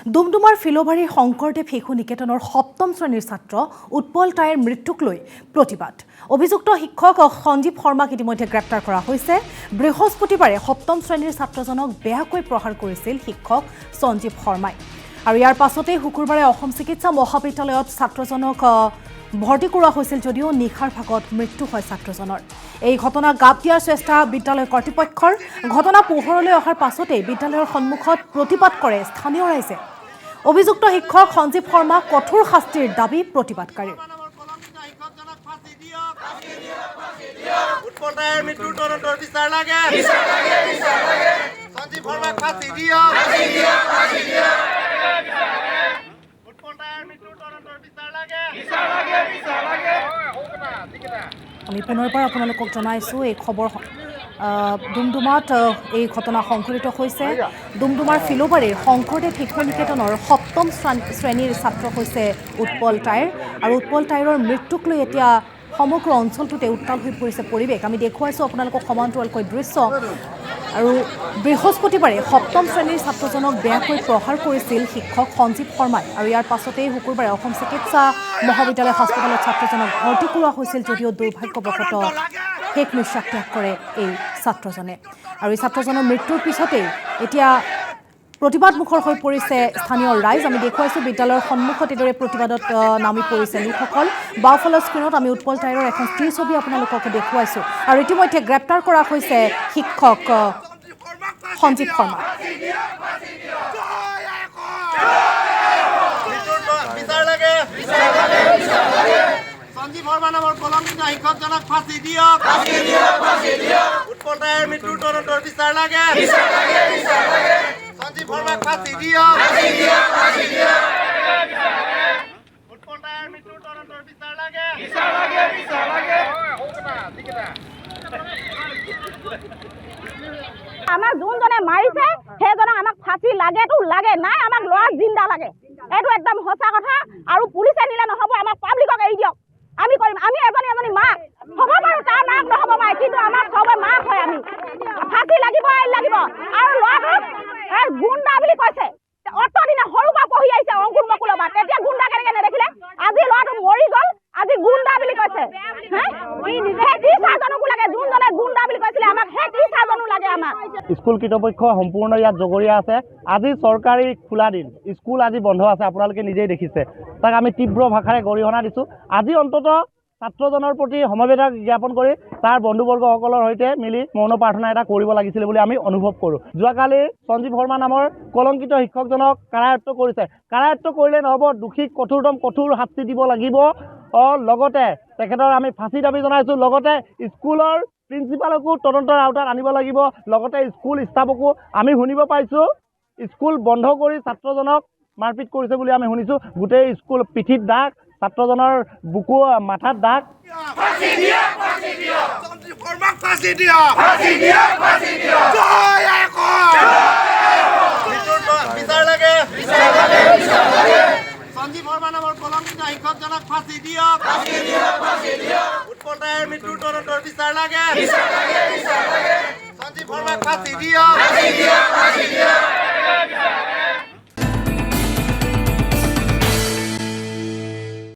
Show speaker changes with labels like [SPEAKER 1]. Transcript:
[SPEAKER 1] ডুমডুমাৰ ফিলবাৰী শংকৰদেৱ শিশু নিকেতনৰ সপ্তম শ্ৰেণীৰ ছাত্ৰ উৎপল তাইৰ মৃত্যুক লৈ প্ৰতিবাদ। অভিযুক্ত শিক্ষক সঞ্জীৱ শৰ্মাক ইতিমধ্যে গ্ৰেপ্তাৰ কৰা হৈছে। বৃহস্পতিবাৰে সপ্তম শ্ৰেণীৰ ছাত্ৰজনক বেয়াকৈ প্ৰহাৰ কৰিছিল শিক্ষক সঞ্জীৱ শৰ্মাই। আৰু ইয়াৰ পাছতেই শুকুৰবাৰে অসম চিকিৎসা মহাবিদ্যালয়ত ছাত্ৰজনক ভৰ্তি কৰোৱা হৈছিল যদিও নিশাৰ ভাগত মৃত্যু হয় ছাত্ৰজনৰ। এই ঘটনা গাপ দিয়াৰ চেষ্টা বিদ্যালয় কৰ্তৃপক্ষৰ। ঘটনা পোহৰলৈ অহাৰ পাছতেই বিদ্যালয়ৰ সন্মুখত প্ৰতিবাদ কৰে স্থানীয় ৰাইজে। অভিযুক্ত শিক্ষক সঞ্জীৱ শৰ্মা কঠোৰ শাস্তিৰ দাবী প্ৰতিবাদকাৰীৰ। আমি পুনৰবাৰ আপোনালোকক জনাইছোঁ এই খবৰ ডুমডুমাত এই ঘটনা সংঘটিত হৈছে। ডুমডুমাৰ ফিলবাৰীৰ শংকৰদেৱ শিশু নিকেতনৰ সপ্তম শ্ৰেণীৰ ছাত্ৰ হৈছে উৎপল তাইৰ। আৰু উৎপল তাইৰৰ মৃত্যুক লৈ এতিয়া সমগ্ৰ অঞ্চলটোতে উত্তাল হৈ পৰিছে পৰিৱেশ। আমি দেখুৱাইছোঁ আপোনালোকক সমান্তৰালকৈ দৃশ্য। আৰু বৃহস্পতিবাৰে সপ্তম শ্ৰেণীৰ ছাত্ৰজনক বেয়াকৈ প্ৰহাৰ কৰিছিল শিক্ষক সঞ্জীৱ শৰ্মাই। আৰু ইয়াৰ পাছতেই শুকুৰবাৰে অসম চিকিৎসা মহাবিদ্যালয় হাস্পতালত ছাত্ৰজনক ভৰ্তি কৰোৱা হৈছিল যদিও দুৰ্ভাগ্যবশতঃ শেষ নিশ্বাস ত্যাগ কৰে এই ছাত্ৰজনে। আৰু এই ছাত্ৰজনৰ মৃত্যুৰ পিছতেই এতিয়া প্ৰতিবাদমুখৰ হৈ পৰিছে স্থানীয় ৰাইজ। আমি দেখুৱাইছোঁ বিদ্যালয়ৰ সন্মুখত এইদৰে প্ৰতিবাদত নামি পৰিছে লোকসকল। বাওঁফালৰ স্ক্ৰীণত আমি উৎপল তাইৰৰ এখন স্থিৰ ছবি আপোনালোকক দেখুৱাইছোঁ। আৰু ইতিমধ্যে গ্ৰেপ্তাৰ কৰা হৈছে শিক্ষক সঞ্জীৱ শৰ্মা।
[SPEAKER 2] সঞ্জীৱ শৰ্মা নামৰ কলংকিত শিক্ষকজনক ফাঁচি দিয়ক। উৎপল তাইৰ মৃত্যুৰ তদন্তৰ বিচাৰ লাগে। সঞ্জীৱ শৰ্মাক ফাঁচি দিয়ক। উৎপল তাইৰ মৃত্যুৰ তদন্তৰ বিচাৰ লাগে।
[SPEAKER 3] আমাক যোনজনে মাৰিছে সেইজনক আমাক ফাঁচি লাগেতো লাগে, নাই আমাক ল'ৰা জিন্দা লাগে। এইটো একদম সঁচা কথা। আৰু পুলিচে নিলে নহ'ব, আমাক পাব্লিকক এৰি দিয়ক। আমি কৰিম। আমি এজনী মাক হ'ব বাৰু, তাৰ মাক নহ'ব পাৰে, কিন্তু আমাৰ চবে মাক হয়। আমি ফাঁচি লাগিব লাগিব। আৰু ল'ৰাটোক গুণ্ডা বুলি কৈছে। অত দিনে সৰুৰ পৰা পঢ়ি আহিছে অংকুৰ মকুলৰ পৰা, তেতিয়া গুণ্ডা কেনেকে নেদেখিলে? আজি ল'ৰাটো মৰি গ'ল, আজি গুণ্ডা বুলি কৈছে। সেই টিচাৰজনকো লাগে, যোনজনে গুণ্ডা বুলি কৈছিলে আমাক, সেই টিচাৰজনো লাগে আমাক।
[SPEAKER 4] স্কুল কৰ্তৃপক্ষ সম্পূৰ্ণ ইয়াত জগৰীয়া আছে। আজি চৰকাৰী খোলা দিন, স্কুল আজি বন্ধ আছে, আপোনালোকে নিজেই দেখিছে। তাক আমি তীব্ৰ ভাষাৰে গৰিহণা দিছোঁ। আজি অন্ততঃ ছাত্ৰজনৰ প্ৰতি সমবেদনা জ্ঞাপন কৰি তাৰ বন্ধুবৰ্গসকলৰ সৈতে মিলি মৌন প্ৰাৰ্থনা এটা কৰিব লাগিছিলে বুলি আমি অনুভৱ কৰোঁ। যোৱাকালি সঞ্জীৱ শৰ্মা নামৰ কলংকিত শিক্ষকজনক কাৰায়ত্ব কৰিছে। কাৰায়ত্ব কৰিলে নহ'ব, দোষীক কঠোৰ শাস্তি দিব লাগিব। লগতে তেখেতৰ আমি ফাঁচি দাবী জনাইছোঁ। লগতে স্কুলৰ প্ৰিন্সিপালকো তদন্তৰ আওতাত আনিব লাগিব। লগতে স্কুল ষ্টাফকো আমি শুনিব পাইছোঁ স্কুল বন্ধ কৰি ছাত্ৰজনক মাৰপিট কৰিছে বুলি আমি শুনিছোঁ। গোটেই স্কুল পিঠিত দাগ, ছাত্ৰজনৰ বুকু মাথাত দাগ।
[SPEAKER 2] সঞ্জীৱ শৰ্মা নামৰ কলংকিত শিক্ষকজনক ফাঁচি দিয়ক। উৎপল তাইৰ মৃত্যুৰ তদন্তৰ বিচাৰ লাগে। সঞ্জীৱ শৰ্মাক ফাঁচি দিয়ক।